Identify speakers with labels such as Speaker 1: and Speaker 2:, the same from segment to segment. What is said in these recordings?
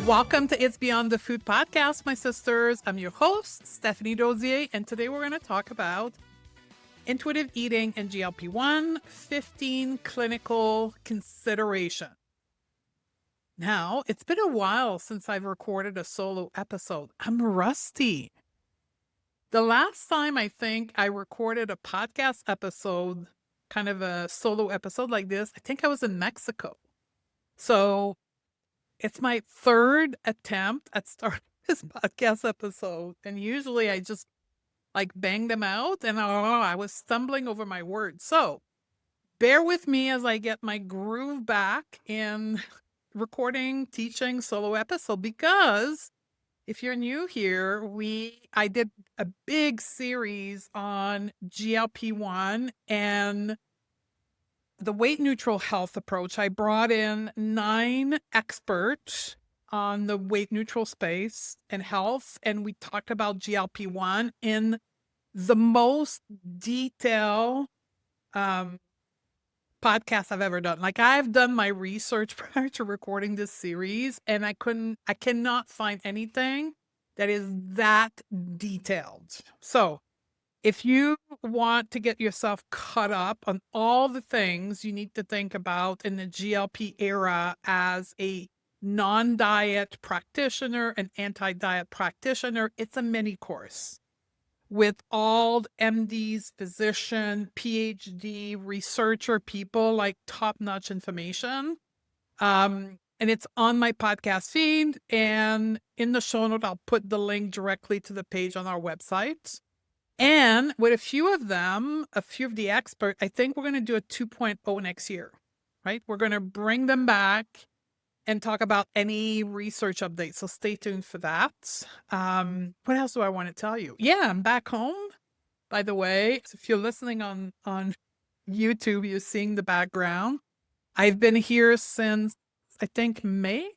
Speaker 1: Welcome to It's Beyond the Food podcast, my sisters. I'm your host, Stephanie Dodier, and today we're going to talk about intuitive eating and GLP-1, 15 clinical consideration. Now, it's been a while since I've recorded a solo episode. I'm rusty. The last time I think I recorded a podcast episode, kind of a solo episode like this, I think I was in Mexico. So it's my third attempt at starting this podcast episode. And usually I just bang them out and I was stumbling over my words. So bear with me as I get my groove back in recording, teaching solo episode, because if you're new here, I did a big series on GLP-1 and the weight neutral health approach. I brought in 9 experts on the weight neutral space and health, and we talked about GLP-1 in the most detailed podcast I've ever done. I've done my research prior to recording this series, and I cannot find anything that is that detailed. So if you want to get yourself caught up on all the things you need to think about in the GLP era as a non-diet practitioner, an anti-diet practitioner, it's a mini course with all MDs, physician, PhD, researcher people, like top-notch information. And it's on my podcast feed, and in the show note, I'll put the link directly to the page on our website. And with a few of the experts, I think we're going to do a 2.0 next year, right? We're going to bring them back and talk about any research updates. So stay tuned for that. What else do I want to tell you? Yeah, I'm back home, by the way. So if you're listening on YouTube, you're seeing the background. I've been here since, I think, May,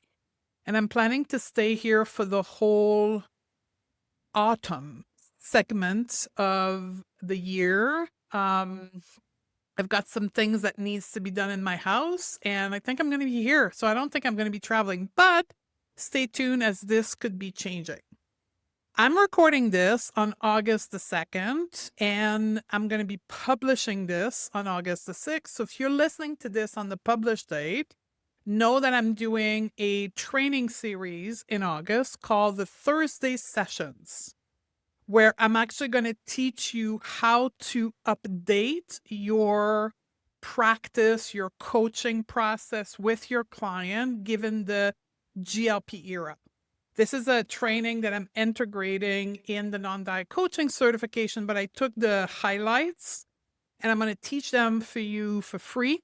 Speaker 1: and I'm planning to stay here for the whole autumn segment of the year. I've got some things that needs to be done in my house, and I think I'm going to be here. So I don't think I'm going to be traveling, but stay tuned as this could be changing. I'm recording this on August the 2nd, and I'm going to be publishing this on August the 6th. So if you're listening to this on the published date, know that I'm doing a training series in August called the Thursday Sessions, where I'm actually going to teach you how to update your practice, your coaching process with your client, given the GLP era. This is a training that I'm integrating in the non-diet coaching certification, but I took the highlights and I'm going to teach them for you for free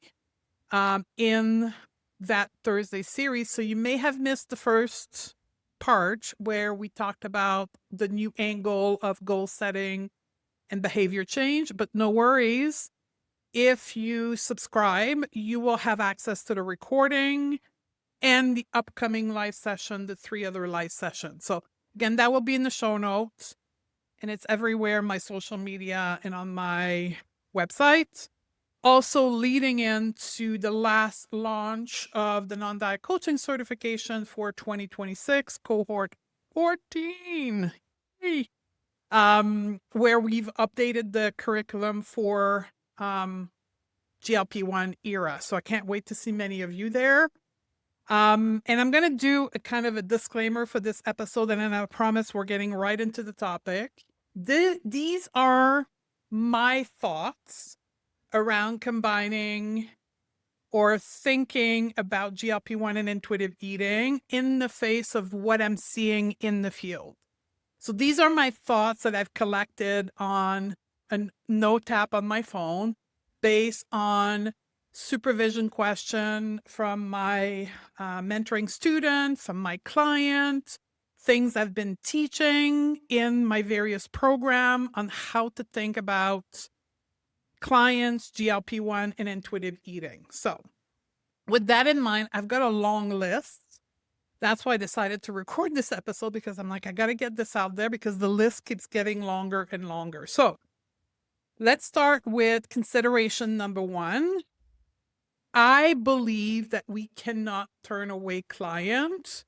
Speaker 1: in that Thursday series. So you may have missed the first part where we talked about the new angle of goal setting and behavior change, but no worries. If you subscribe, you will have access to the recording and the upcoming live session, the 3 other live sessions. So again, that will be in the show notes, and it's everywhere, my social media and on my website. Also leading into the last launch of the non-diet coaching certification for 2026, cohort 14, where we've updated the curriculum for GLP-1 era. So I can't wait to see many of you there. And I'm going to do a kind of a disclaimer for this episode, and then I promise we're getting right into the topic. These are my thoughts around combining or thinking about GLP-1 and intuitive eating in the face of what I'm seeing in the field. So these are my thoughts that I've collected on a note app on my phone based on supervision question from my mentoring student, from my client, things I've been teaching in my various program on how to think about clients, GLP-1, and intuitive eating. So with that in mind, I've got a long list. That's why I decided to record this episode, because I'm like, I got to get this out there because the list keeps getting longer and longer. So let's start with consideration number 1. I believe that we cannot turn away clients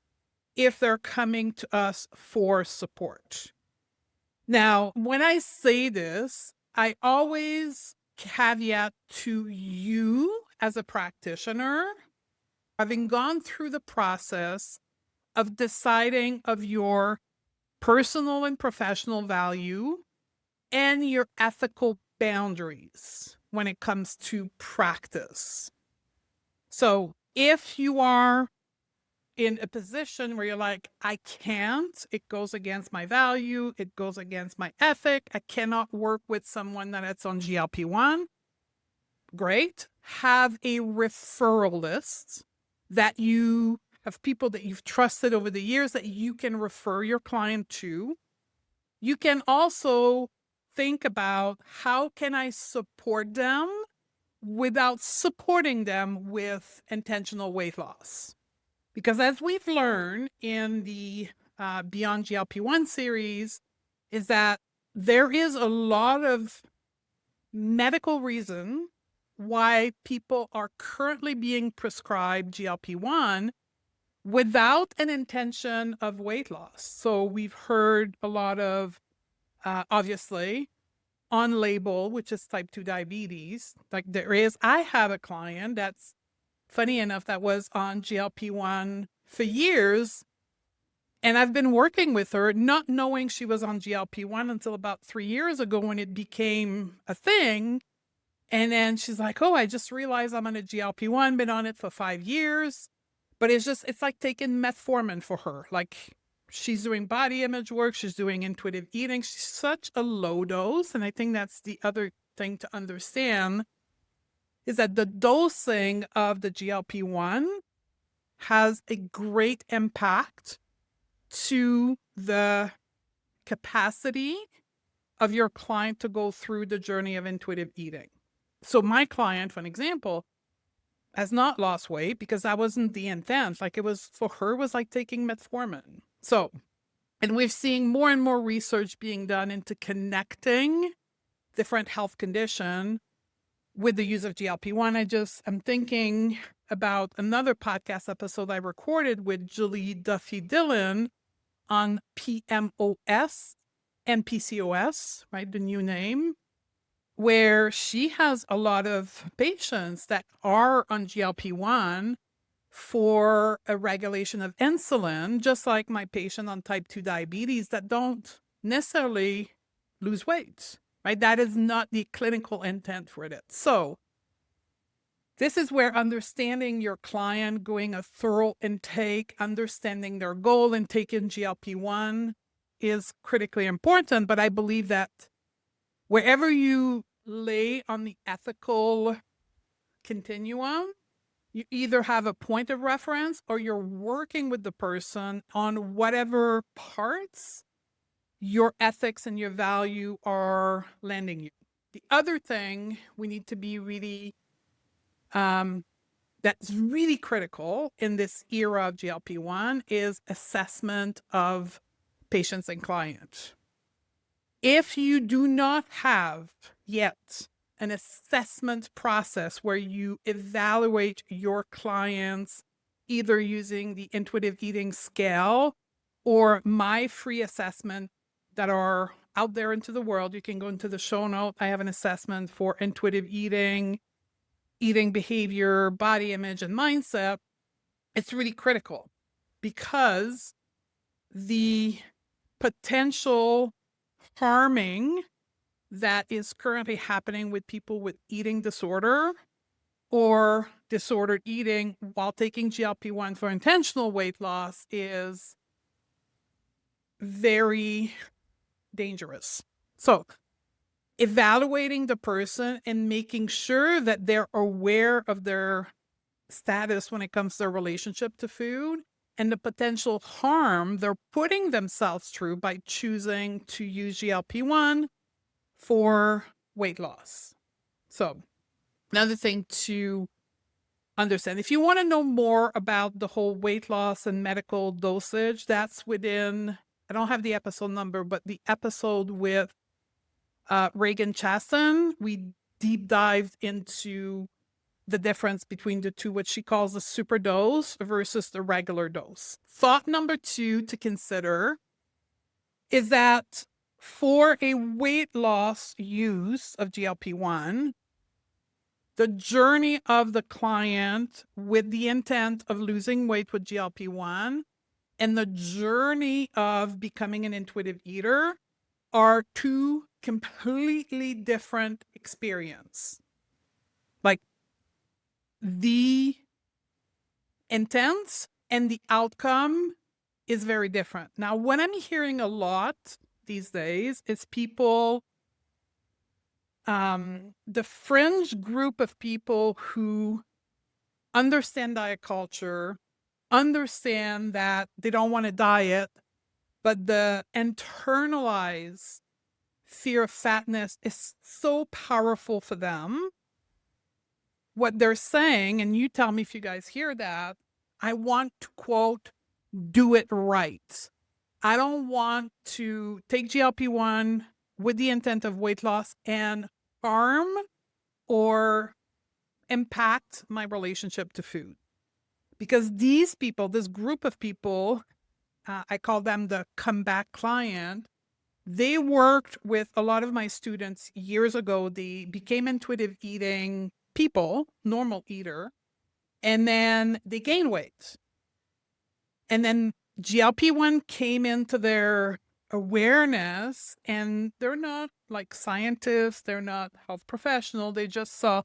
Speaker 1: if they're coming to us for support. Now, when I say this, I always caveat to you as a practitioner, having gone through the process of deciding of your personal and professional value and your ethical boundaries when it comes to practice. So if you are in a position where you're like, I can't, it goes against my value, it goes against my ethic, I cannot work with someone that's on GLP-1, great. Have a referral list that you have people that you've trusted over the years that you can refer your client to. You can also think about how can I support them without supporting them with intentional weight loss. Because as we've learned in the Beyond GLP-1 series, is that there is a lot of medical reason why people are currently being prescribed GLP-1 without an intention of weight loss. So we've heard a lot of, obviously, on label, which is type 2 diabetes. Like I have a client that's funny enough that was on GLP-1 for years. And I've been working with her, not knowing she was on GLP-1 until about 3 years ago when it became a thing. And then she's like, oh, I just realized I'm on a GLP-1, been on it for 5 years. But it's like taking metformin for her. Like she's doing body image work. She's doing intuitive eating. She's such a low dose. And I think that's the other thing to understand is that the dosing of the GLP-1 has a great impact to the capacity of your client to go through the journey of intuitive eating. So my client, for an example, has not lost weight because that wasn't the intent. Like it was for her was like taking metformin. So, and we're seeing more and more research being done into connecting different health condition with the use of GLP-1. I'm thinking about another podcast episode I recorded with Julie Duffy Dillon on PMOS and PCOS, right? The new name, where she has a lot of patients that are on GLP-1 for a regulation of insulin, just like my patient on type 2 diabetes that don't necessarily lose weight, right? That is not the clinical intent for it. So this is where understanding your client, going a thorough intake, understanding their goal and taking GLP-1 is critically important. But I believe that wherever you lay on the ethical continuum, you either have a point of reference or you're working with the person on whatever parts your ethics and your value are landing you. The other thing we need to be really that's really critical in this era of GLP-1 is assessment of patients and clients. If you do not have yet an assessment process where you evaluate your clients either using the intuitive eating scale or my free assessment that are out there into the world, you can go into the show note. I have an assessment for intuitive eating, eating behavior, body image, and mindset. It's really critical because the potential harming that is currently happening with people with eating disorder or disordered eating while taking GLP-1 for intentional weight loss is very dangerous. So evaluating the person and making sure that they're aware of their status when it comes to their relationship to food and the potential harm they're putting themselves through by choosing to use GLP-1 for weight loss. So another thing to understand, if you want to know more about the whole weight loss and medical dosage, that's within, I don't have the episode number, but the episode with Reagan Chaston, we deep dived into the difference between the two, what she calls the super dose versus the regular dose. Thought number 2 to consider is that for a weight loss use of GLP-1, the journey of the client with the intent of losing weight with GLP-1 and the journey of becoming an intuitive eater are two completely different experiences. Like the intent and the outcome is very different. Now, what I'm hearing a lot these days is people, the fringe group of people who understand diet culture, understand that they don't want to diet, but the internalized fear of fatness is so powerful for them. What they're saying, and you tell me if you guys hear that, I want to, quote, do it right. I don't want to take GLP-1 with the intent of weight loss and harm or impact my relationship to food. Because these people, this group of people, I call them the comeback client, they worked with a lot of my students years ago. They became intuitive eating people, normal eater, and then they gained weight. And then GLP-1 came into their awareness, and they're not like scientists, they're not health professionals. They just saw,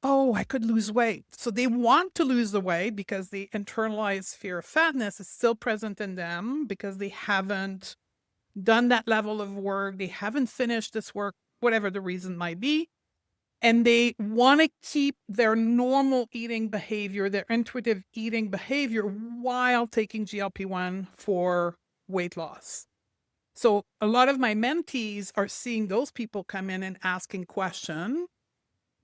Speaker 1: oh, I could lose weight. So they want to lose the weight because the internalized fear of fatness is still present in them because they haven't done that level of work. They haven't finished this work, whatever the reason might be. And they want to keep their normal eating behavior, their intuitive eating behavior, while taking GLP-1 for weight loss. So a lot of my mentees are seeing those people come in and asking questions.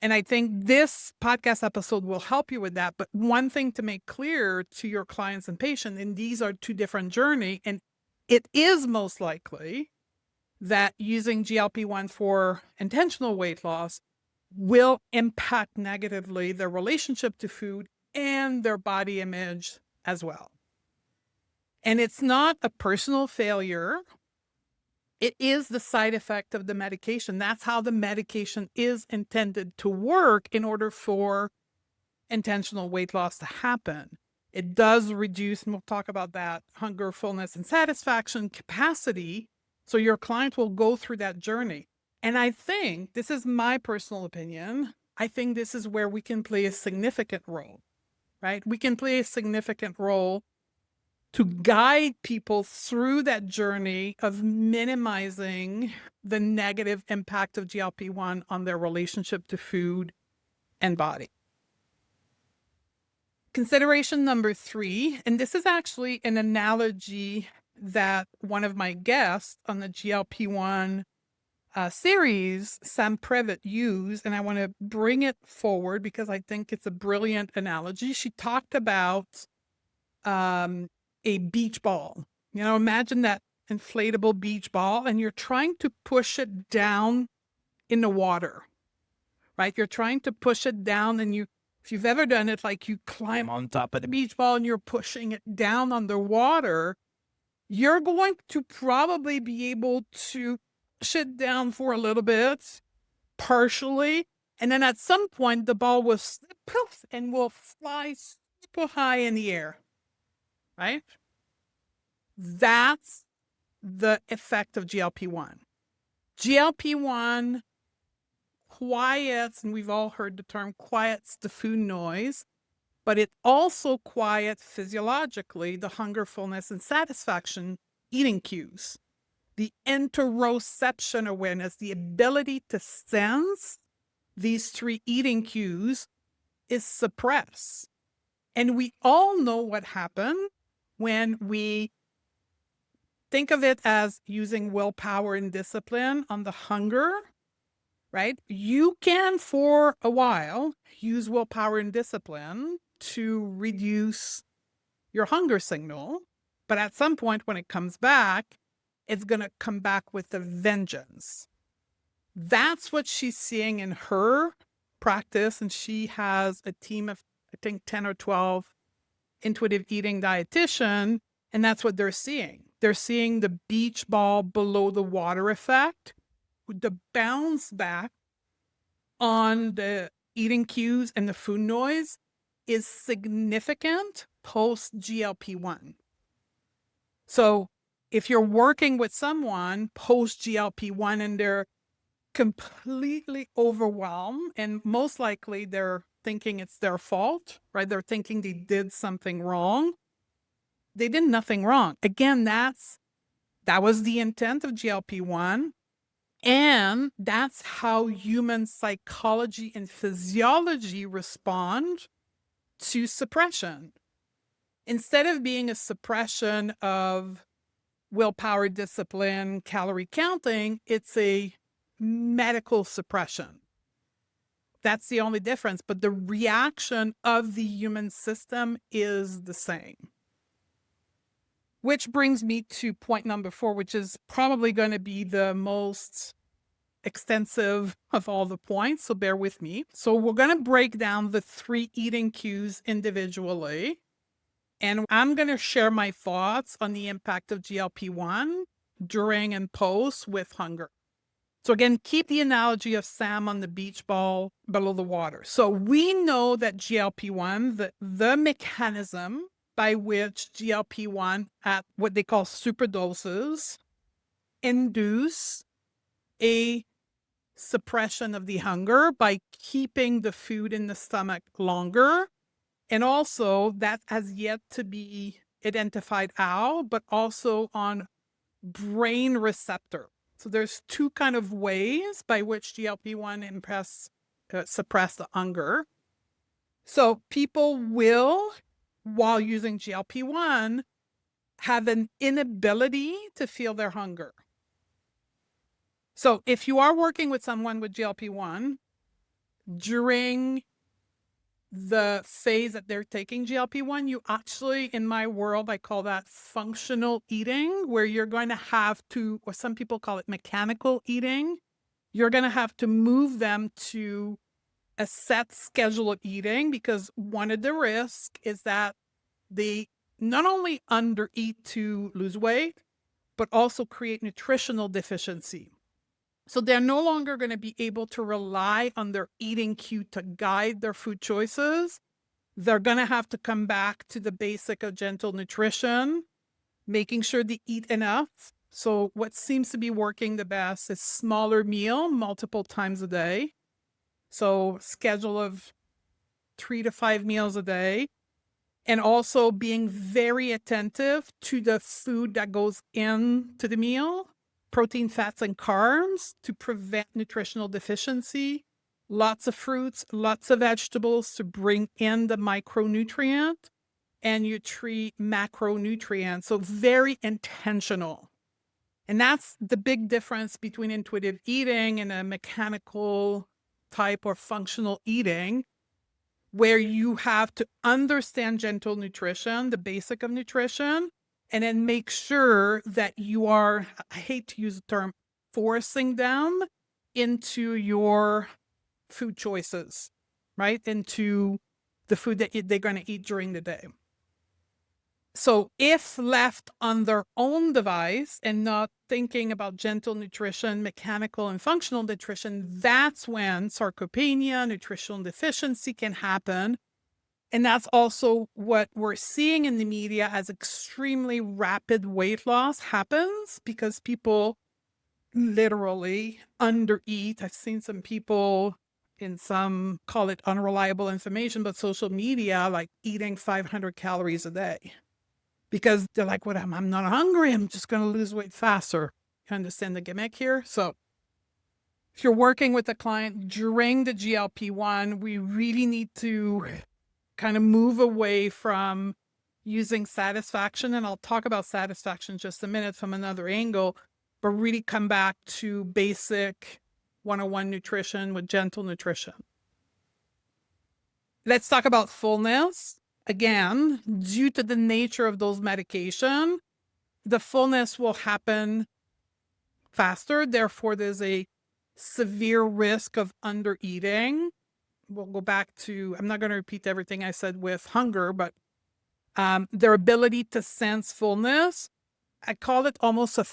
Speaker 1: And I think this podcast episode will help you with that. But one thing to make clear to your clients and patients, and these are two different journeys, and it is most likely that using GLP-1 for intentional weight loss will impact negatively their relationship to food and their body image as well. And it's not a personal failure. It is the side effect of the medication. That's how the medication is intended to work in order for intentional weight loss to happen. It does reduce, and we'll talk about that, hunger, fullness, and satisfaction capacity. So your client will go through that journey. And I think, this is my personal opinion, I think this is where we can play a significant role, right? We can play a significant role to guide people through that journey of minimizing the negative impact of GLP-1 on their relationship to food and body. Consideration number 3, and this is actually an analogy that one of my guests on the GLP-1 series, Sam Previtt, used, and I want to bring it forward because I think it's a brilliant analogy. She talked about a beach ball. You know, imagine that inflatable beach ball, and you're trying to push it down in the water, right? You're trying to push it down, and if you've ever done it, like you climb on top of the beach ball and you're pushing it down underwater, you're going to probably be able to push it down for a little bit, partially, and then at some point the ball will slip poof, and will fly super high in the air, right? That's the effect of GLP-1. GLP-1 quiets, and we've all heard the term, quiets the food noise, but it also quiets physiologically the hunger, fullness, and satisfaction eating cues. The interoception awareness, the ability to sense these 3 eating cues, is suppressed. And we all know what happened when we think of it as using willpower and discipline on the hunger, right? You can, for a while, use willpower and discipline to reduce your hunger signal. But at some point when it comes back, it's going to come back with a vengeance. That's what she's seeing in her practice, and she has a team of, I think, 10 or 12 intuitive eating dietitian, and that's what they're seeing. They're seeing the beach ball below the water effect, the bounce back on the eating cues and the food noise is significant post GLP-1. So if you're working with someone post GLP-1 and they're completely overwhelmed, and most likely they're thinking it's their fault, right? They're thinking they did something wrong. They did nothing wrong. Again, that was the intent of GLP-1. And that's how human psychology and physiology respond to suppression. Instead of being a suppression of willpower, discipline, calorie counting, it's a medical suppression. That's the only difference. But the reaction of the human system is the same. Which brings me to point number 4, which is probably going to be the most extensive of all the points, so bear with me. So we're going to break down the 3 eating cues individually, and I'm going to share my thoughts on the impact of GLP-1 during and post with hunger. So again, keep the analogy of Sam on the beach ball below the water. So we know that GLP-1, the mechanism by which GLP-1 at what they call super doses induce a suppression of the hunger by keeping the food in the stomach longer. And also that has yet to be identified how, but also on brain receptor. So there's 2 kind of ways by which GLP-1 suppress the hunger. So people will, while using GLP-1, have an inability to feel their hunger. So if you are working with someone with GLP-1 during the phase that they're taking GLP-1, you actually, in my world, I call that functional eating, where you're going to have to, or some people call it mechanical eating, you're going to have to move them to a set schedule of eating, because one of the risks is that they not only undereat to lose weight, but also create nutritional deficiency. So they're no longer going to be able to rely on their eating cue to guide their food choices. They're going to have to come back to the basic of gentle nutrition, making sure they eat enough. So what seems to be working the best is smaller meal multiple times a day. So schedule of 3 to 5 meals a day. And also being very attentive to the food that goes into the meal. Protein, fats, and carbs to prevent nutritional deficiency. Lots of fruits, lots of vegetables to bring in the micronutrient, and you treat macronutrients. So very intentional. And that's the big difference between intuitive eating and a mechanical type or functional eating, where you have to understand gentle nutrition, the basic of nutrition, and then make sure that you are, I hate to use the term, forcing them into your food choices, right? Into the food that they're going to eat during the day. So if left on their own device and not thinking about gentle nutrition, mechanical and functional nutrition, that's when sarcopenia, nutritional deficiency can happen. And that's also what we're seeing in the media as extremely rapid weight loss happens, because people literally undereat. I've seen some people in some, call it unreliable information, but social media, like eating 500 calories a day. Because they're like, what, I'm not hungry, I'm just going to lose weight faster. You understand the gimmick here? So if you're working with a client during the GLP-1, we really need to kind of move away from using satisfaction. And I'll talk about satisfaction in just a minute from another angle, but really come back to basic 101 nutrition with gentle nutrition. Let's talk about fullness. Again, due to the nature of those medications, the fullness will happen faster. Therefore, there's a severe risk of undereating. we'll go back to, I'm not going to repeat everything I said with hunger, but their ability to sense fullness. I call it almost a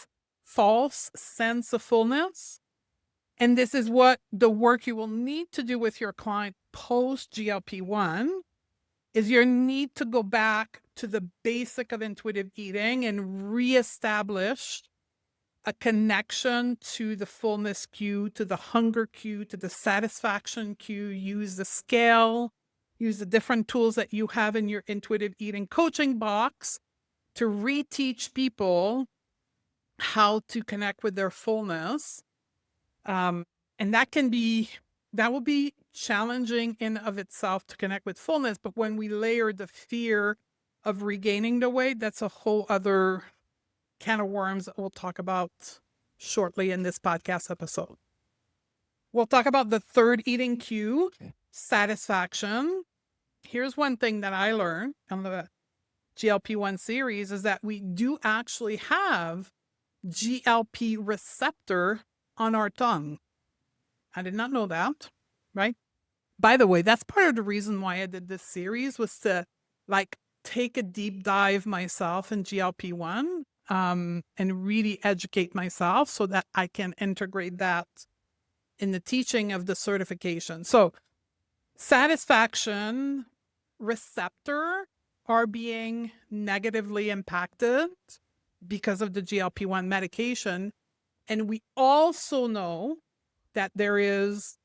Speaker 1: false sense of fullness. And this is what the work you will need to do with your client post GLP-1 is you need to go back to the basic of intuitive eating and reestablish a connection to the fullness cue, to the hunger cue, to the satisfaction cue. Use the scale, use the different tools that you have in your intuitive eating coaching box to reteach people how to connect with their fullness. And that will be challenging in of itself to connect with fullness. But when we layer the fear of regaining the weight, that's a whole other can of worms that we'll talk about shortly in this podcast episode. We'll talk about the third eating cue, satisfaction. Here's one thing that I learned on the GLP-1 series is that we do actually have GLP receptor on our tongue. I did not know that, right? By the way, that's part of the reason why I did this series was to take a deep dive myself in GLP-1 and really educate myself so that I can integrate that in the teaching of the certification. So satisfaction receptor are being negatively impacted because of the GLP-1 medication. And we also know that there is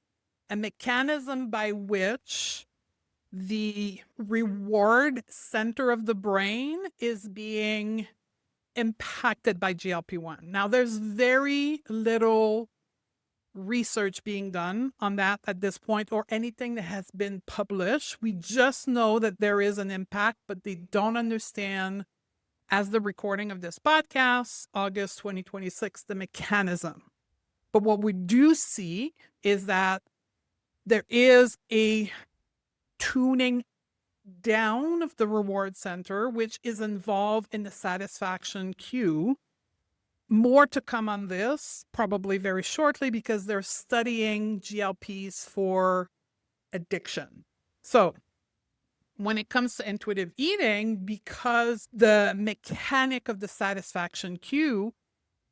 Speaker 1: a mechanism by which the reward center of the brain is being impacted by GLP-1. Now, there's very little research being done on that at this point or anything that has been published. We just know that there is an impact, but they don't understand, as the recording of this podcast, August 2026, the mechanism. But what we do see is that there is a tuning down of the reward center, which is involved in the satisfaction cue. More to come on this probably very shortly because they're studying GLPs for addiction. So when it comes to intuitive eating, because the mechanic of the satisfaction cue,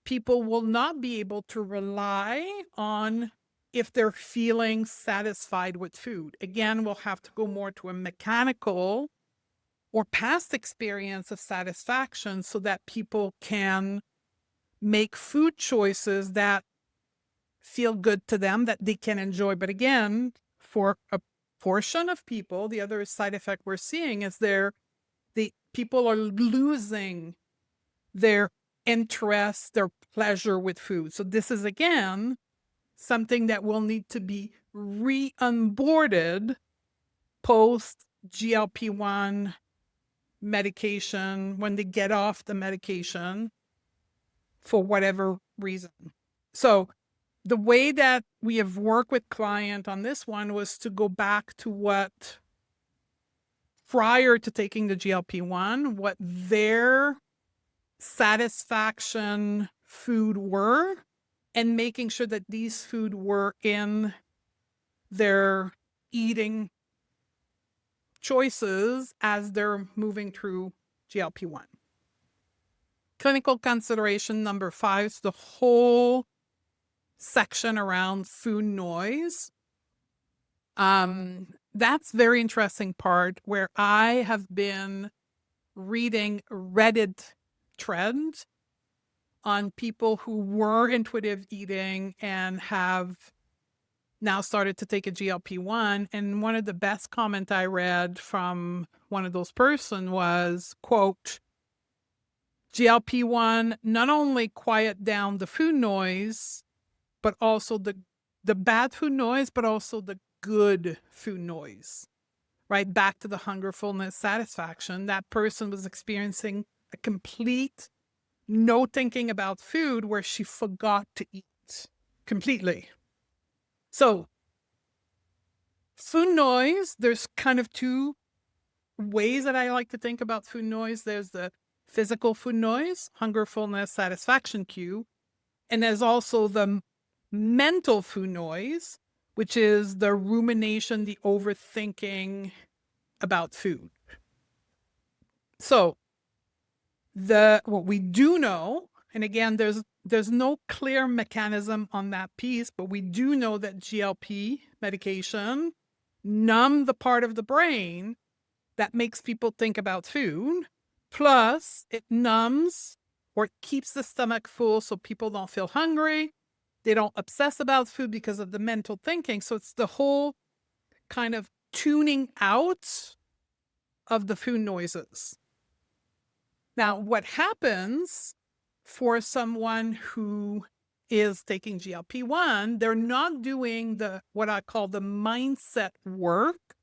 Speaker 1: people will not be able to rely on if they're feeling satisfied with food. Again, we'll have to go more to a mechanical or past experience of satisfaction so that people can make food choices that feel good to them, that they can enjoy. But again, for a portion of people, the other side effect we're seeing is the people are losing their interest, their pleasure with food. So this is, again, something that will need to be re-onboarded post GLP-1 medication when they get off the medication for whatever reason. So the way that we have worked with client on this one was to go back to what prior to taking the GLP-1, what their satisfaction food were, and making sure that these food were in their eating choices as they're moving through GLP-1. Clinical consideration number 5 is the whole section around food noise. That's very interesting part where I have been reading Reddit trends on people who were intuitive eating and have now started to take a GLP-1. And one of the best comments I read from one of those person was, quote, GLP-1 not only quiet down the food noise, but also the bad food noise, but also the good food noise, right? Back to the hunger, fullness, satisfaction. That person was experiencing a complete no thinking about food where she forgot to eat completely. So food noise, there's kind of two ways that I like to think about food noise. There's the physical food noise, hunger, fullness, satisfaction cue. And there's also the mental food noise, which is the rumination, the overthinking about food. So what we do know, and again, there's no clear mechanism on that piece, but we do know that GLP medication numb the part of the brain that makes people think about food. Plus, it numbs or it keeps the stomach full so people don't feel hungry. They don't obsess about food because of the mental thinking. So it's the whole kind of tuning out of the food noises. Now, what happens for someone who is taking GLP-1, they're not doing what I call the mindset work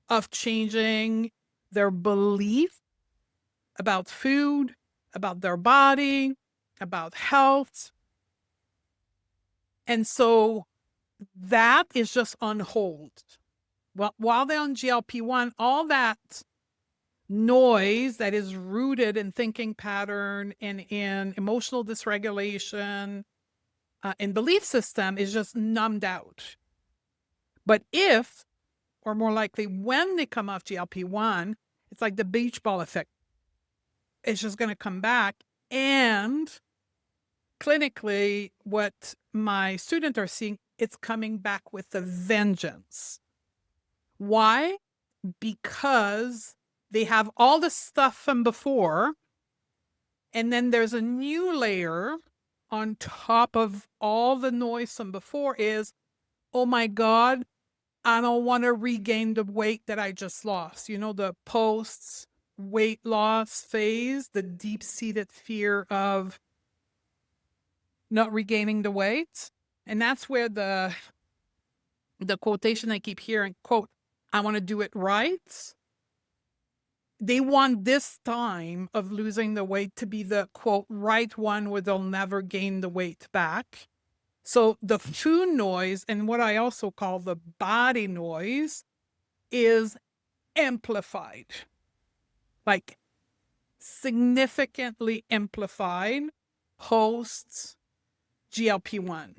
Speaker 1: of changing their belief about food, about their body, about health. And so that is just on hold. Well, while they're on GLP-1, all that noise that is rooted in thinking pattern and in emotional dysregulation and belief system is just numbed out. But if, or more likely when they come off GLP-1, it's like the beach ball effect. It's just going to come back. And clinically, what my students are seeing, it's coming back with a vengeance. Why? Because they have all the stuff from before, and then there's a new layer on top of all the noise from before is, oh my God, I don't want to regain the weight that I just lost. You know, the post-weight loss phase, the deep-seated fear of not regaining the weight. And that's where the quotation I keep hearing, quote, I want to do it right. They want this time of losing the weight to be the, quote, right one where they'll never gain the weight back. So the food noise, and what I also call the body noise, is amplified, like significantly amplified post GLP-1.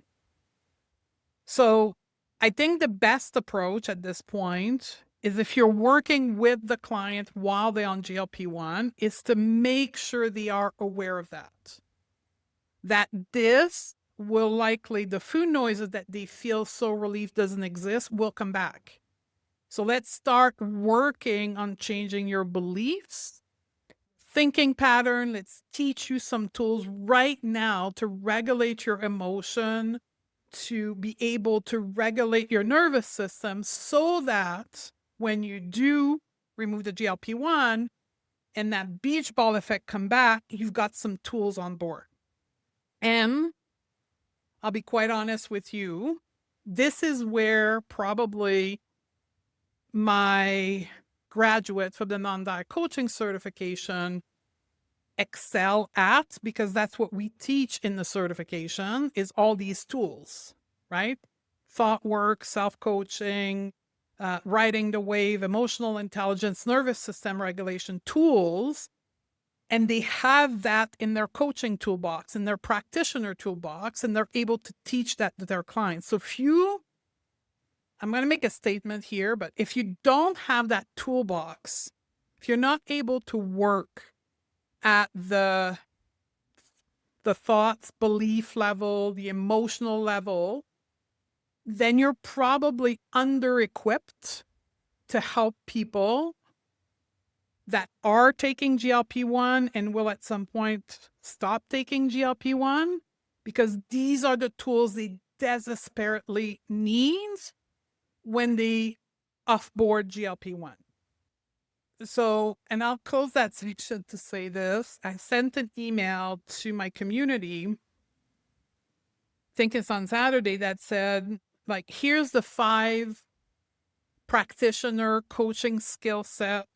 Speaker 1: So I think the best approach at this point is, if you're working with the client while they're on GLP-1, is to make sure they are aware of that this will likely, the food noises that they feel so relieved doesn't exist will come back. So let's start working on changing your beliefs, thinking pattern. Let's teach you some tools right now to regulate your emotion, to be able to regulate your nervous system so that when you do remove the GLP-1 and that beach ball effect come back, you've got some tools on board. And I'll be quite honest with you, this is where probably my graduates for the non-diet coaching certification excel at, because that's what we teach in the certification, is all these tools, right? Thought work, self-coaching, riding the wave, emotional intelligence, nervous system regulation tools. And they have that in their coaching toolbox, in their practitioner toolbox, and they're able to teach that to their clients. So I'm going to make a statement here, but if you don't have that toolbox, if you're not able to work at the thoughts, belief level, the emotional level, then you're probably under-equipped to help people that are taking GLP-1 and will at some point stop taking GLP-1, because these are the tools they desperately need when they offboard GLP-1. So, and I'll close that section to say this. I sent an email to my community, I think it's on Saturday, that said, like, here's the 5 practitioner coaching skill set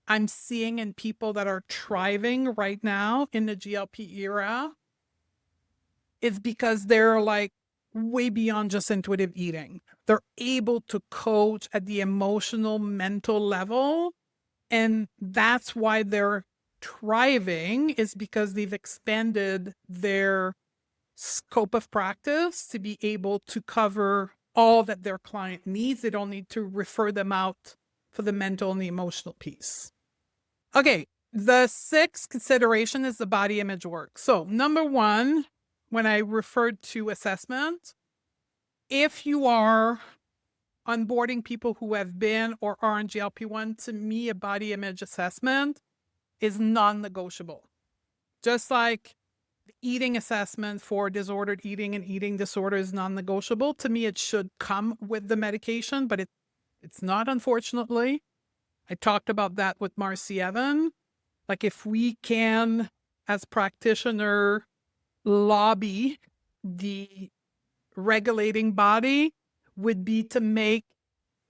Speaker 1: I'm seeing in people that are thriving right now in the GLP era. It's because they're like way beyond just intuitive eating. They're able to coach at the emotional, mental level. And that's why they're thriving, is because they've expanded their scope of practice to be able to cover all that their client needs. They don't need to refer them out for the mental and the emotional piece. Okay, the sixth consideration is the body image work. So number one, when I referred to assessment, if you are onboarding people who have been or are on GLP-1, to me, a body image assessment is non-negotiable. Just like the eating assessment for disordered eating and eating disorder is non-negotiable, to me, it should come with the medication, but it's not, unfortunately. I talked about that with Marcy Evan. Like, if we can, as practitioner, lobby the regulating body, would be to make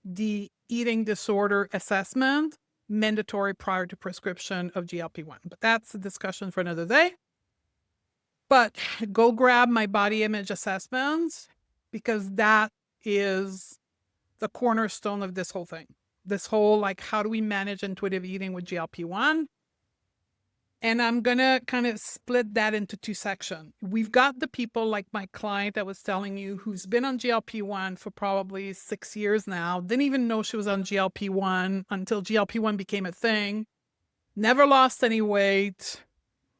Speaker 1: the eating disorder assessment mandatory prior to prescription of GLP-1. But that's a discussion for another day. But go grab my body image assessments, because that is the cornerstone of this whole thing. This whole, like, how do we manage intuitive eating with GLP-1? And I'm going to kind of split that into two sections. We've got the people like my client I was telling you, who's been on GLP-1 for probably 6 years now, didn't even know she was on GLP-1 until GLP-1 became a thing, never lost any weight,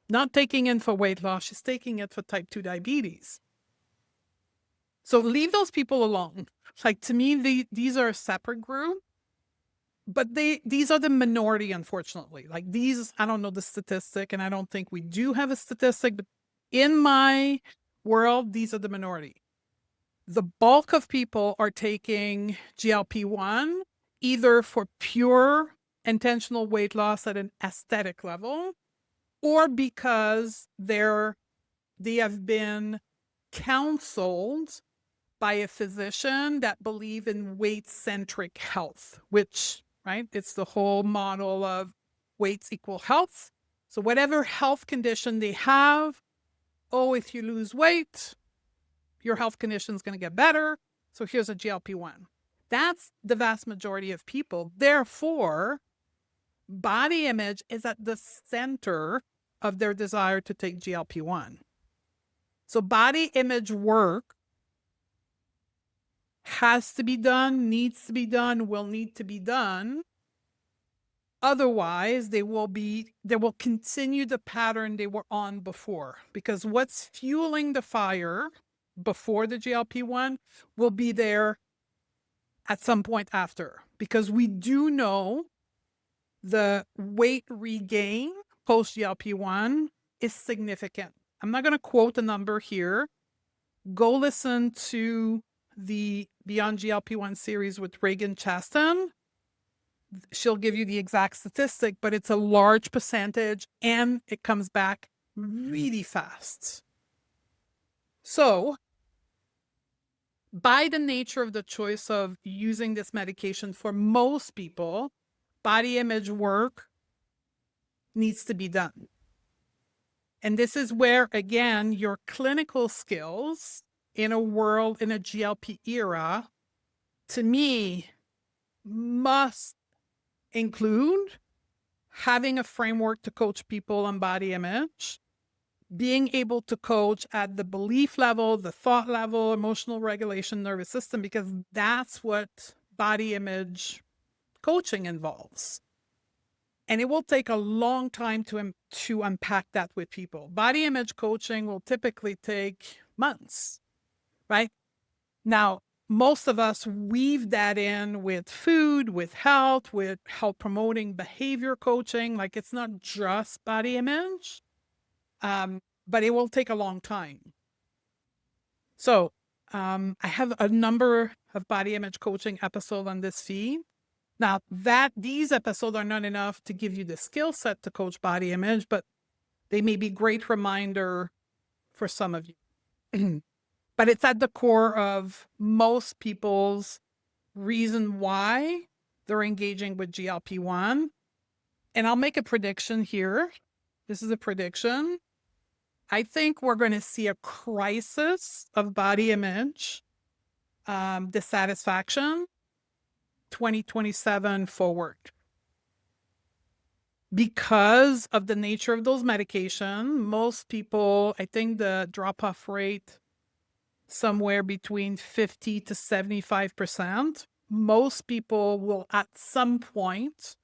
Speaker 1: not taking it for weight loss, she's taking it for type 2 diabetes. So leave those people alone. Like, to me, these are a separate group. But these are the minority, unfortunately. Like, these, I don't know the statistic, and I don't think we do have a statistic, but in my world, these are the minority. The bulk of people are taking GLP-1 either for pure intentional weight loss at an aesthetic level, or because they have been counseled by a physician that believe in weight-centric health, which, right, it's the whole model of weights equal health. So whatever health condition they have, oh, if you lose weight, your health condition is going to get better. So here's a GLP-1. That's the vast majority of people. Therefore, body image is at the center of their desire to take GLP-1. So body image work has to be done, needs to be done, will need to be done. Otherwise, they will continue the pattern they were on before. Because what's fueling the fire before the GLP-1 will be there at some point after. Because we do know the weight regain post GLP-1 is significant. I'm not going to quote a number here. Go listen to the Beyond GLP-1 series with Reagan Chaston. She'll give you the exact statistic, but it's a large percentage and it comes back really fast. So, by the nature of the choice of using this medication for most people, body image work needs to be done. And this is where, again, your clinical skills in a GLP era, to me, must include having a framework to coach people on body image, being able to coach at the belief level, the thought level, emotional regulation, nervous system, because that's what body image coaching involves. And it will take a long time to unpack that with people. Body image coaching will typically take months, right? Now, most of us weave that in with food, with health promoting behavior coaching. Like, it's not just body image, but it will take a long time. So I have a number of body image coaching episodes on this feed. Now, these episodes are not enough to give you the skill set to coach body image, but they may be great reminder for some of you. But it's at the core of most people's reason why they're engaging with GLP-1. And I'll make a prediction here. This is a prediction. I think we're going to see a crisis of body image dissatisfaction 2027 forward. Because of the nature of those medication, most people, I think the drop-off rate somewhere between 50 to 75%. Most people will at some point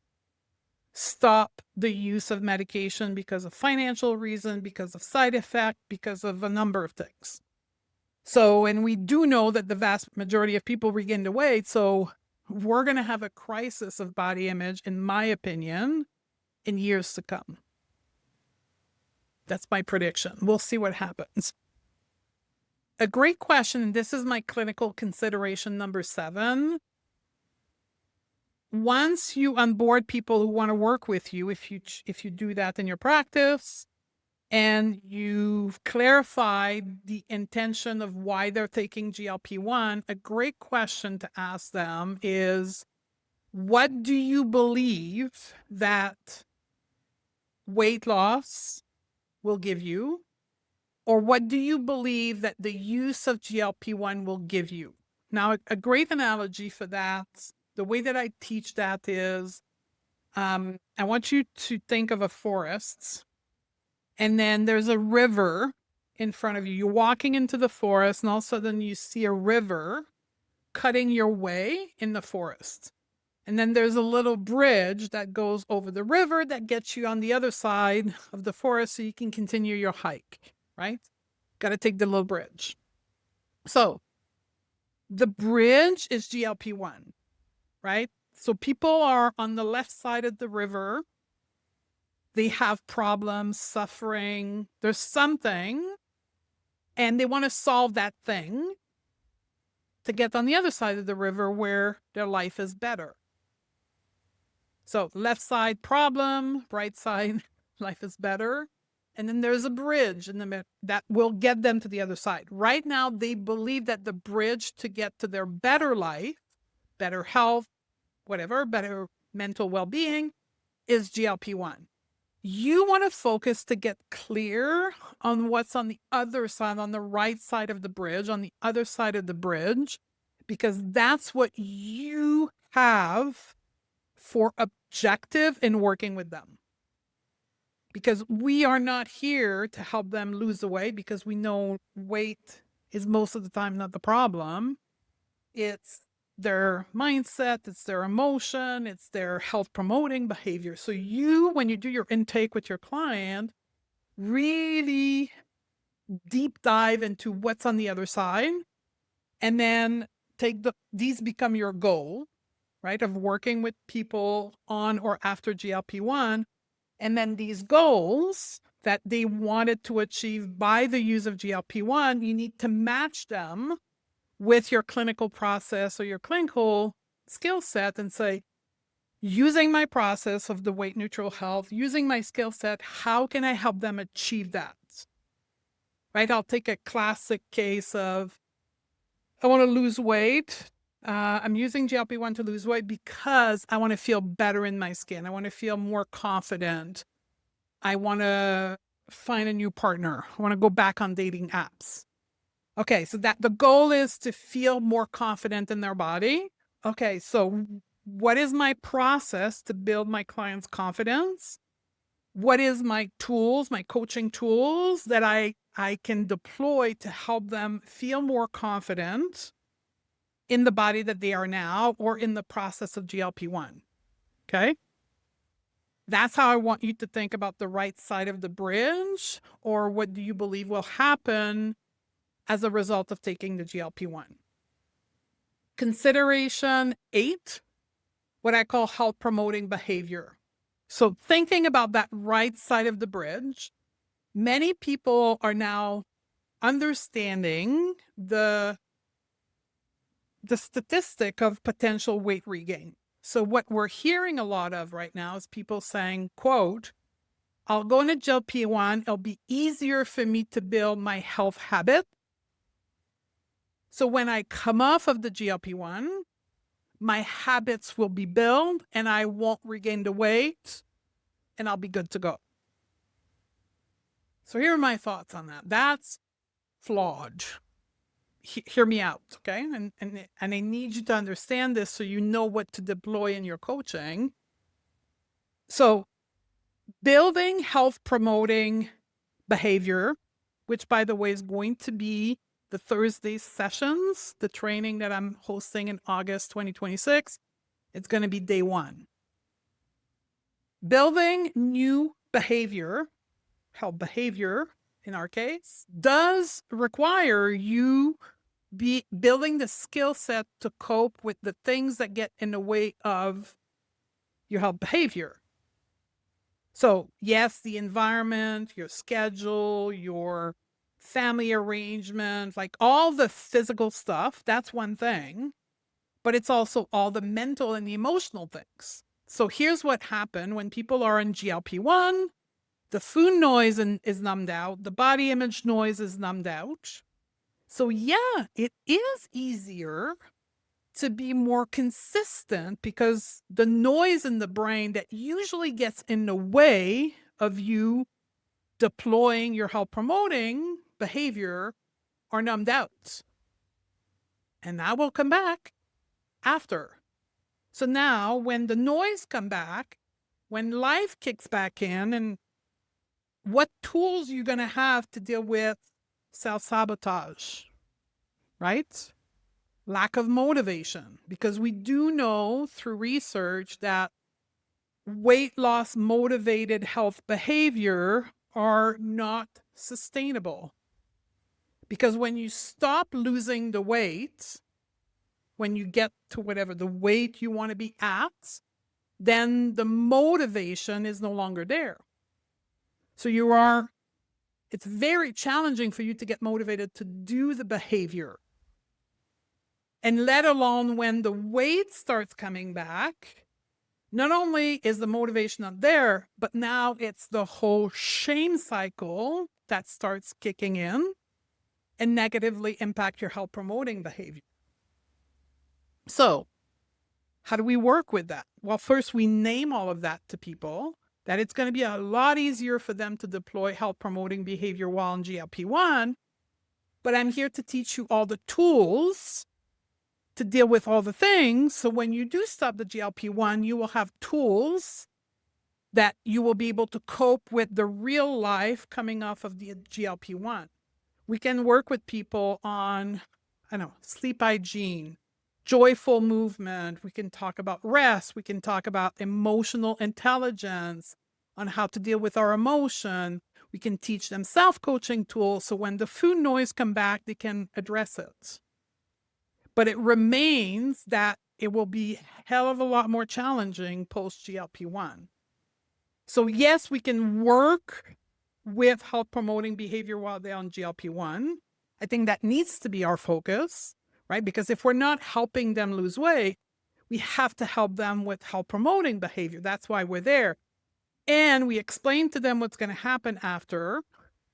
Speaker 1: stop the use of medication because of financial reason, because of side effect, because of a number of things. So, and we do know that the vast majority of people regain the weight. So we're going to have a crisis of body image, in my opinion, in years to come. That's my prediction. We'll see what happens. A great question, and this is my clinical consideration number 7. Once you onboard people who want to work with you, if you do that in your practice, and you've clarified the intention of why they're taking GLP-1, a great question to ask them is, what do you believe that weight loss will give you? Or what do you believe that the use of GLP-1 will give you? Now, a great analogy for that, the way that I teach that is, I want you to think of a forest, and then there's a river in front of you. You're walking into the forest, and all of a sudden you see a river cutting your way in the forest. And then there's a little bridge that goes over the river that gets you on the other side of the forest so you can continue your hike, right? Got to take the little bridge. So the bridge is GLP-1, right? So people are on the left side of the river. They have problems, suffering. There's something, and they want to solve that thing to get on the other side of the river where their life is better. So left side problem, right side life is better. And then there's a bridge in the middle that will get them to the other side. Right now, they believe that the bridge to get to their better life, better health, whatever, better mental well-being is GLP-1. You want to focus to get clear on what's on the other side, on the right side of the bridge, on the other side of the bridge, because that's what you have for objective in working with them. Because we are not here to help them lose the weight, because we know weight is most of the time not the problem. It's their mindset, it's their emotion, it's their health promoting behavior. So you, when you do your intake with your client, really deep dive into what's on the other side, and then these become your goal, right, of working with people on or after GLP-1. And then these goals that they wanted to achieve by the use of GLP-1, you need to match them with your clinical process or your clinical skill set and say, using my process of the weight neutral health, using my skill set, how can I help them achieve that? Right? I'll take a classic case of, I want to lose weight. I'm using GLP-1 to lose weight because I want to feel better in my skin. I want to feel more confident. I want to find a new partner. I want to go back on dating apps. Okay, so that the goal is to feel more confident in their body. Okay, so what is my process to build my client's confidence? What is my tools, my coaching tools that I can deploy to help them feel more confident in the body that they are now or in the process of GLP-1? Okay? That's how I want you to think about the right side of the bridge, or what do you believe will happen as a result of taking the GLP-1. Consideration 8, what I call health promoting behavior. So thinking about that right side of the bridge, many people are now understanding the statistic of potential weight regain. So what we're hearing a lot of right now is people saying, quote, I'll go into GLP-1, it'll be easier for me to build my health habit. So when I come off of the GLP-1, my habits will be built and I won't regain the weight and I'll be good to go. So here are my thoughts on that. That's flawed. Hear me out, okay? And I need you to understand this so you know what to deploy in your coaching. So building health promoting behavior, which by the way is going to be the Thursday sessions, the training that I'm hosting in August 2026. It's going to be day 1. Building new behavior, health behavior in our case, does require you be building the skill set to cope with the things that get in the way of your health behavior. So yes, the environment, your schedule, your family arrangement, like all the physical stuff, that's one thing, but it's also all the mental and the emotional things. So here's what happened when people are on GLP-1, the food noise is numbed out, the body image noise is numbed out. So yeah, it is easier to be more consistent because the noise in the brain that usually gets in the way of you deploying your health promoting behavior are numbed out. And that will come back after. So now when the noise come back, when life kicks back in, and what tools you're going to have to deal with self-sabotage, right? Lack of motivation, because we do know through research that weight loss motivated health behavior are not sustainable. Because when you stop losing the weight, when you get to whatever the weight you want to be at, then the motivation is no longer there. So it's very challenging for you to get motivated to do the behavior. And let alone when the weight starts coming back, not only is the motivation not there, but now it's the whole shame cycle that starts kicking in and negatively impact your health promoting behavior. So how do we work with that? Well, first we name all of that to people, that it's going to be a lot easier for them to deploy health promoting behavior while on GLP-1. But I'm here to teach you all the tools to deal with all the things. So when you do stop the GLP-1, you will have tools that you will be able to cope with the real life coming off of the GLP-1. We can work with people on, sleep hygiene, joyful movement. We can talk about rest. We can talk about emotional intelligence, on how to deal with our emotion. We can teach them self-coaching tools. So when the food noise come back, they can address it. But it remains that it will be a hell of a lot more challenging post GLP-1. So yes, we can work with health promoting behavior while they're on GLP-1. I think that needs to be our focus, right? Because if we're not helping them lose weight, we have to help them with health promoting behavior. That's why we're there. And we explain to them what's going to happen after.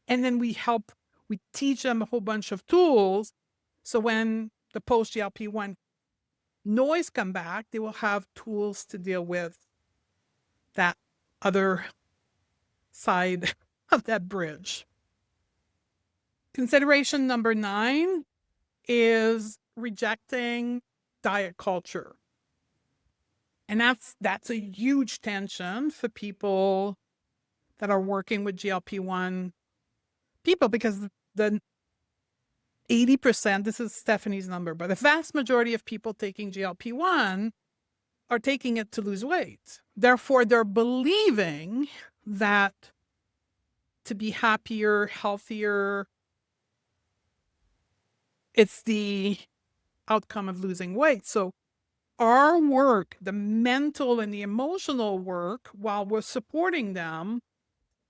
Speaker 1: And then we teach them a whole bunch of tools. So when the post GLP-1 noise come back, they will have tools to deal with that other side of that bridge. Consideration number 9 is rejecting diet culture. And that's a huge tension for people that are working with GLP-1 people, because the 80%, this is Stephanie's number, but the vast majority of people taking GLP-1 are taking it to lose weight. Therefore, they're believing that to be happier, healthier, it's the outcome of losing weight. So our work, the mental and the emotional work, while we're supporting them,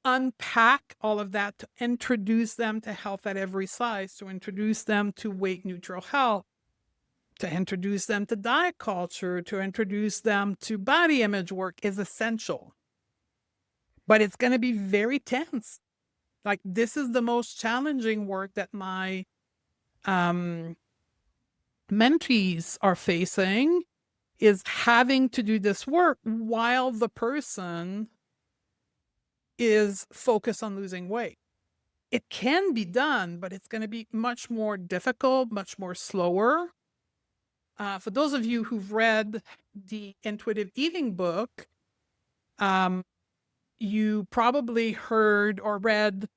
Speaker 1: unpack all of that to introduce them to health at every size, to introduce them to weight neutral health, to introduce them to diet culture, to introduce them to body image work is essential. But it's going to be very tense. Like, this is the most challenging work that my mentees are facing, is having to do this work while the person is focused on losing weight. It can be done, but it's going to be much more difficult, much more slower. For those of you who've read the intuitive eating book, you probably heard or read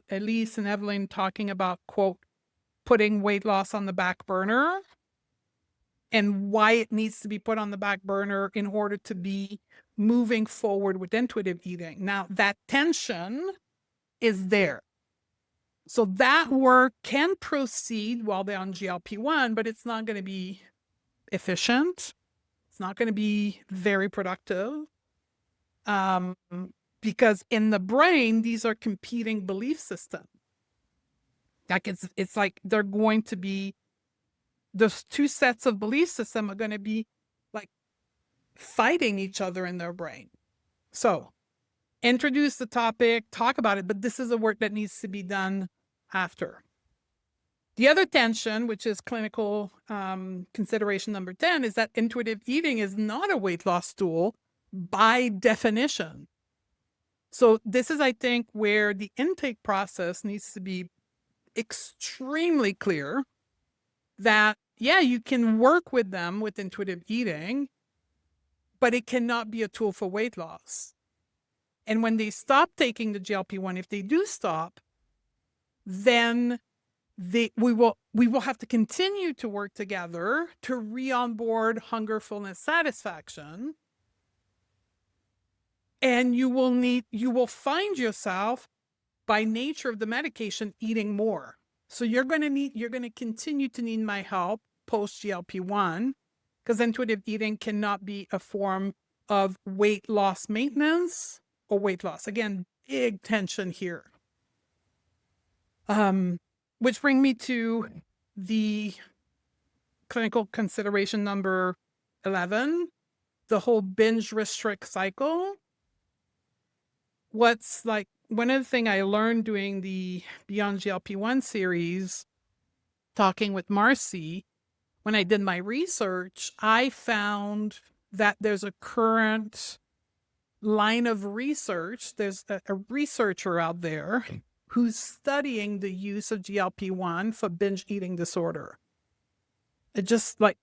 Speaker 1: Elise and Evelyn talking about, quote, putting weight loss on the back burner and why it needs to be put on the back burner in order to be moving forward with intuitive eating. Now, that tension is there. So that work can proceed while they're on GLP-1, but it's not going to be efficient. It's not going to be very productive. Because in the brain, these are competing belief systems. Like it's like they're going to be, those two sets of belief system are going to be like fighting each other in their brain. So introduce the topic, talk about it, but this is a work that needs to be done after. The other tension, which is clinical consideration number 10, is that intuitive eating is not a weight loss tool by definition. So this is, I think, where the intake process needs to be extremely clear that, yeah, you can work with them with intuitive eating, but it cannot be a tool for weight loss. And when they stop taking the GLP-1, if they do stop, then we will have to continue to work together to re-onboard hunger, fullness, satisfaction. And you will find yourself, by nature of the medication, eating more. So you're going to continue to need my help post GLP-1, because intuitive eating cannot be a form of weight loss maintenance or weight loss. Again, big tension here. Which bring me to the clinical consideration number 11, the whole binge restrict cycle. What's like one of the things I learned doing the Beyond GLP-1 series, talking with Marcy, when I did my research, I found that there's a current line of research. There's a researcher out there who's studying the use of GLP-1 for binge eating disorder. It just like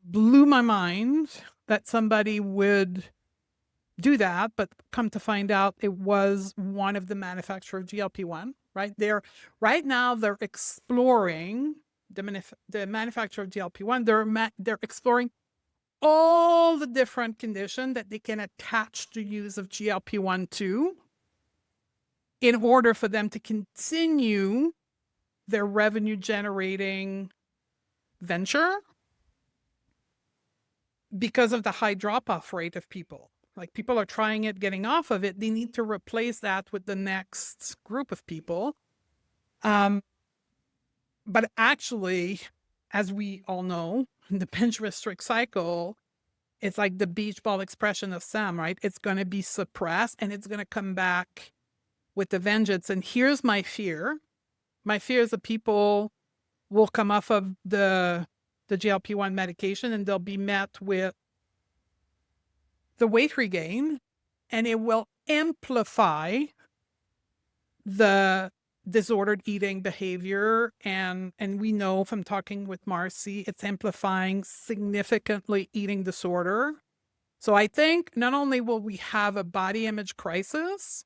Speaker 1: blew my mind that somebody would do that, but come to find out it was one of the manufacturers of GLP-1, right? Right now they're exploring the manufacturer of GLP-1. They're exploring all the different conditions that they can attach to use of GLP-1 to, in order for them to continue their revenue generating venture, because of the high drop-off rate of people. Like, people are trying it, getting off of it. They need to replace that with the next group of people. But actually, as we all know, in the binge restrict cycle, it's like the beach ball expression of Sam, right? It's going to be suppressed and it's going to come back with the vengeance. And here's my fear. My fear is that people will come off of the GLP-1 medication and they'll be met with the weight regain, and it will amplify the disordered eating behavior. And we know from talking with Marcy, it's amplifying significantly eating disorder. So I think not only will we have a body image crisis,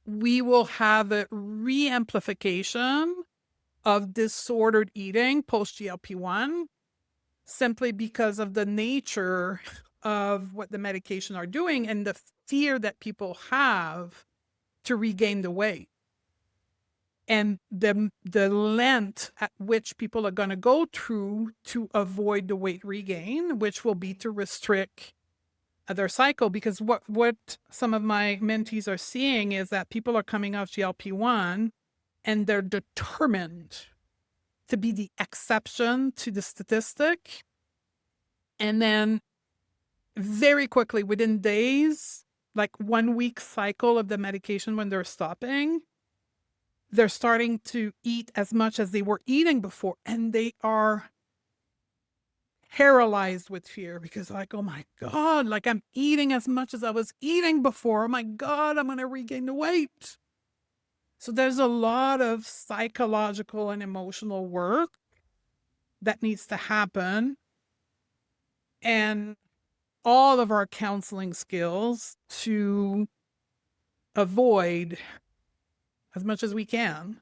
Speaker 1: we will have a re-amplification of disordered eating post GLP-1, simply because of the nature of what the medication are doing and the fear that people have to regain the weight, and the length at which people are going to go through to avoid the weight regain, which will be to restrict their cycle. Because what some of my mentees are seeing is that people are coming off GLP-1 and they're determined to be the exception to the statistic. And then very quickly, within days, like 1 week cycle of the medication, when they're stopping, they're starting to eat as much as they were eating before. And they are paralyzed with fear, because like, oh my God, like I'm eating as much as I was eating before. Oh my God, I'm going to regain the weight. So there's a lot of psychological and emotional work that needs to happen. And all of our counseling skills to avoid, as much as we can,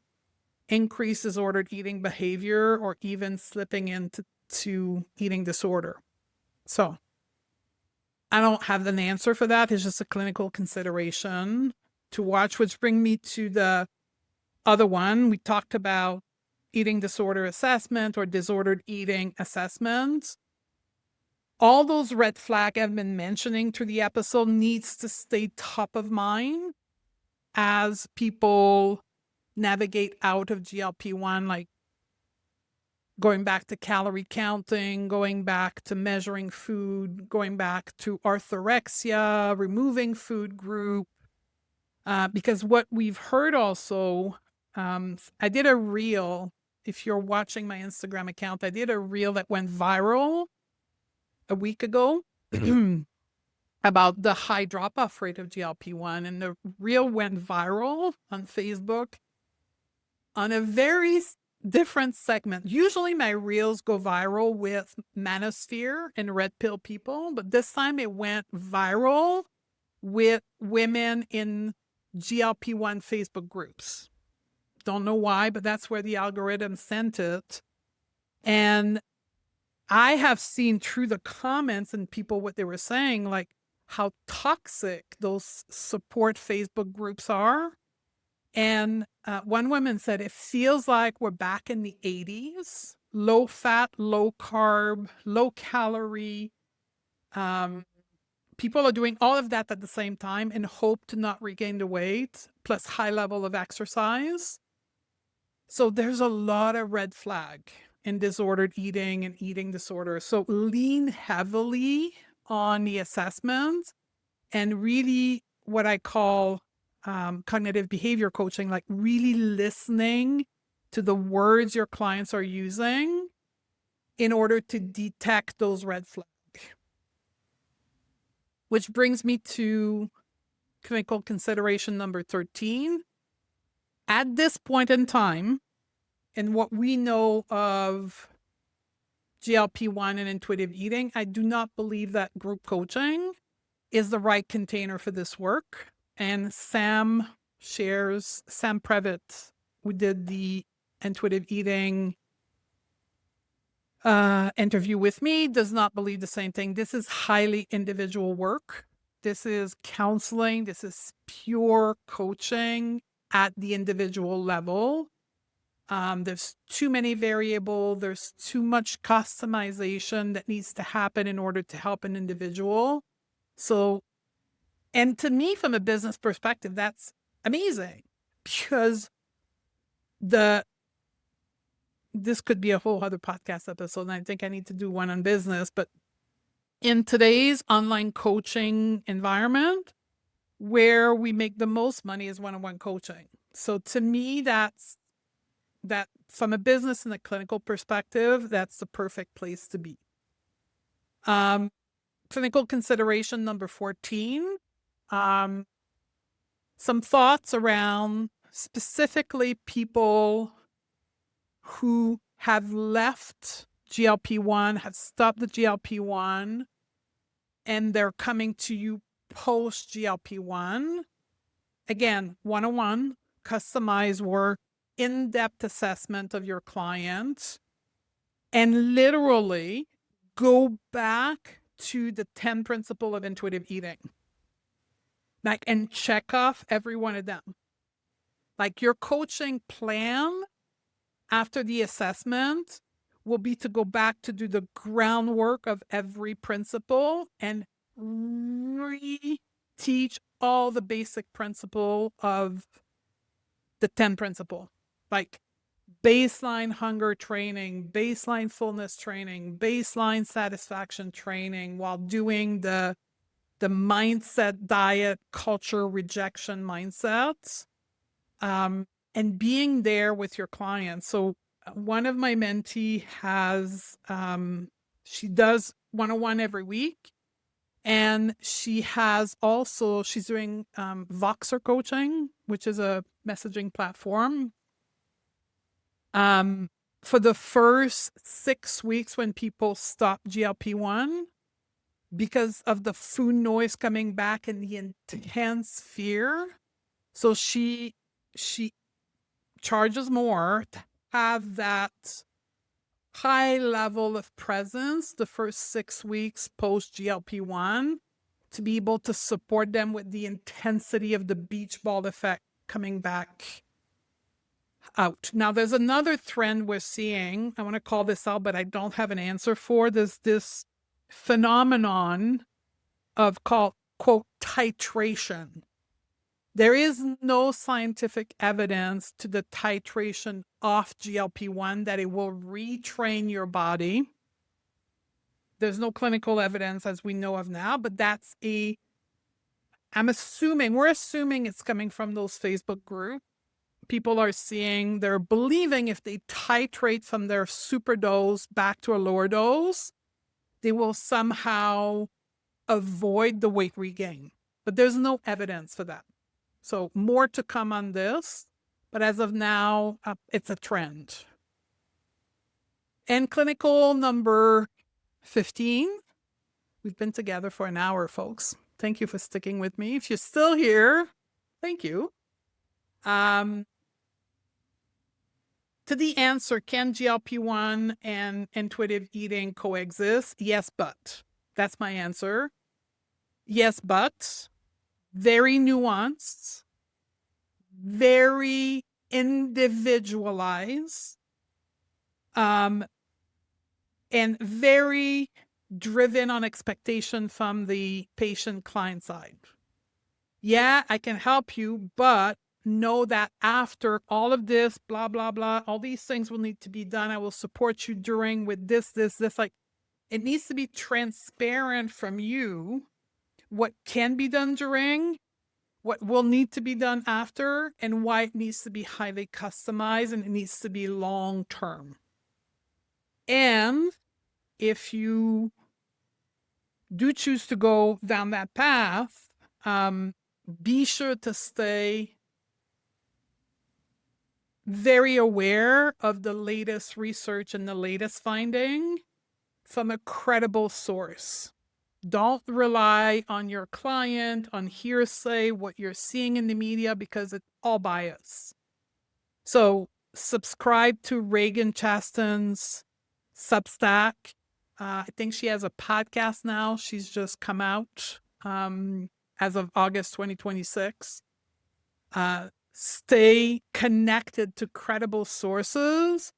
Speaker 1: increase disordered eating behavior or even slipping into eating disorder. So I don't have an answer for that. It's just a clinical consideration to watch, which brings me to the other one. We talked about eating disorder assessment or disordered eating assessment. All those red flags I've been mentioning through the episode needs to stay top of mind as people navigate out of GLP-1, like going back to calorie counting, going back to measuring food, going back to orthorexia, removing food group. Because what we've heard also, I did a reel. If you're watching my Instagram account, I did a reel that went viral a week ago about the high drop-off rate of GLP-1. And the reel went viral on Facebook on a very different segment. Usually my reels go viral with manosphere and red pill people, but this time it went viral with women in GLP-1 Facebook groups. Don't know why, but that's where the algorithm sent it. And I have seen through the comments and people what they were saying, like how toxic those support Facebook groups are. And one woman said, it feels like we're back in the 80s, low fat, low carb, low calorie. People are doing all of that at the same time and hope to not regain the weight, plus high level of exercise. So there's a lot of red flag in disordered eating and eating disorders. So lean heavily on the assessment and really what I call cognitive behavior coaching, like really listening to the words your clients are using in order to detect those red flags. Which brings me to clinical consideration number 13. At this point in time, in what we know of GLP-1 and intuitive eating, I do not believe that group coaching is the right container for this work. And Sam Previtt, who did the intuitive eating interview with me, does not believe the same thing. This is highly individual work. This is counseling. This is pure coaching at the individual level. There's too many variables. There's too much customization that needs to happen in order to help an individual. So, and to me, from a business perspective, that's amazing because this could be a whole other podcast episode, and I think I need to do one on business. But in today's online coaching environment, where we make the most money is one-on-one coaching. So to me, that from a business and a clinical perspective, that's the perfect place to be. Clinical consideration number 14. Some thoughts around specifically people who have left GLP-1, have stopped the GLP-1, and they're coming to you post GLP-1. Again, one-on-one, customized work, in-depth assessment of your client, and literally go back to the 10 principles of intuitive eating. Like, and check off every one of them. Like your coaching plan after the assessment will be to go back to do the groundwork of every principle and re-teach all the basic principle of the 10 principle. Like baseline hunger training, baseline fullness training, baseline satisfaction training while doing the mindset, diet, culture, rejection mindsets, and being there with your clients. So one of my mentee has, she does one-on-one every week. And she has also, she's doing Voxer coaching, which is a messaging platform. For the first 6 weeks when people stop GLP-1, because of the food noise coming back and the intense fear, So she charges more to have that high level of presence the first 6 weeks post GLP-1 to be able to support them with the intensity of the beach ball effect coming back out. Now, there's another trend we're seeing. I want to call this out, but I don't have an answer for. There's this phenomenon of called, quote, titration. There is no scientific evidence to the titration off GLP-1 that it will retrain your body. There's no clinical evidence as we know of now, but we're assuming it's coming from those Facebook groups. People are they're believing if they titrate from their super dose back to a lower dose, they will somehow avoid the weight regain. But there's no evidence for that. So more to come on this. But as of now, it's a trend. And clinical number 15. We've been together for an hour, folks. Thank you for sticking with me. If you're still here, thank you. To the answer, can GLP-1 and intuitive eating coexist? Yes, but. That's my answer. Yes, but. Very nuanced, very individualized, and very driven on expectation from the patient client side. Yeah, I can help you, but know that after all of this, blah, blah, blah, all these things will need to be done. I will support you during with this. Like, it needs to be transparent from you what can be done during, what will need to be done after, and why it needs to be highly customized and it needs to be long term. And if you do choose to go down that path, be sure to stay very aware of the latest research and the latest finding from a credible source. Don't rely on your client, on hearsay, what you're seeing in the media, because it's all bias. So subscribe to Reagan Chasten's Substack. I think she has a podcast now. She's just come out as of August 2026. Stay connected to credible sources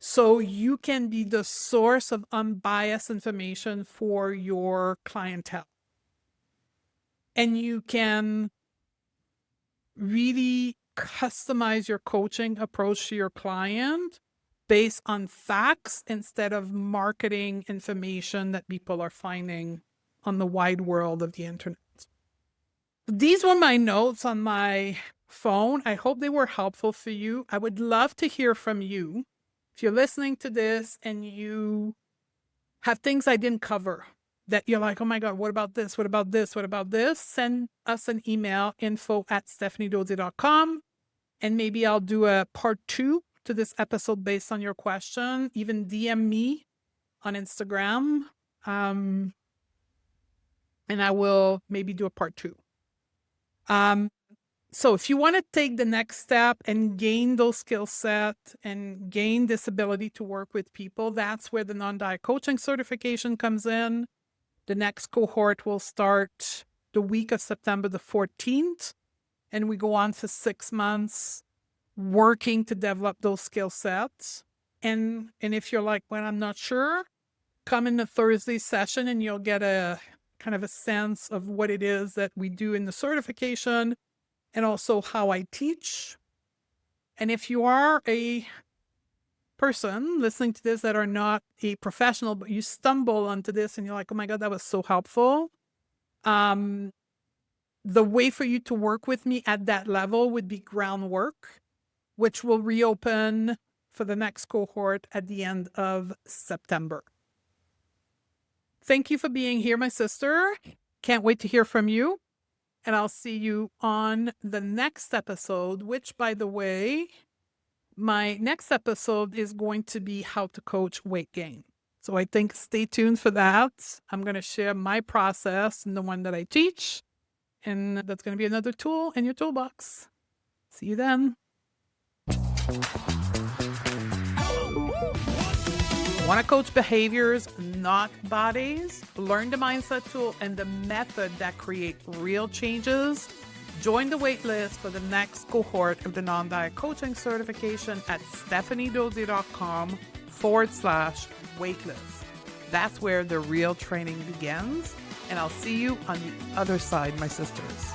Speaker 1: so you can be the source of unbiased information for your clientele. And you can really customize your coaching approach to your client based on facts instead of marketing information that people are finding on the wide world of the internet. These were my notes on my phone. I hope they were helpful for you. I would love to hear from you. If you're listening to this and you have things I didn't cover that you're like, oh my God, what about this? What about this? What about this? Send us an email, info@stephaniedodier.com. And maybe I'll do a part 2 to this episode based on your question. Even DM me on Instagram. And I will maybe do a part 2. So if you want to take the next step and gain those skill sets and gain this ability to work with people, that's where the non-diet coaching certification comes in. The next cohort will start the week of September the 14th, and we go on for 6 months working to develop those skill sets. And if you're like, well, I'm not sure, come in the Thursday session and you'll get a kind of a sense of what it is that we do in the certification and also how I teach. And if you are a person listening to this that are not a professional, but you stumble onto this and you're like, oh my God, that was so helpful. The way for you to work with me at that level would be groundwork, which will reopen for the next cohort at the end of September. Thank you for being here, my sister. Can't wait to hear from you. And I'll see you on the next episode, which, by the way, my next episode is going to be how to coach weight gain. So I think stay tuned for that. I'm going to share my process and the one that I teach. And that's going to be another tool in your toolbox. See you then. Want to coach behaviors, not bodies? Learn the mindset tool and the method that create real changes? Join the waitlist for the next cohort of the non-diet coaching certification at stephaniedodier.com/waitlist. That's where the real training begins. And I'll see you on the other side, my sisters.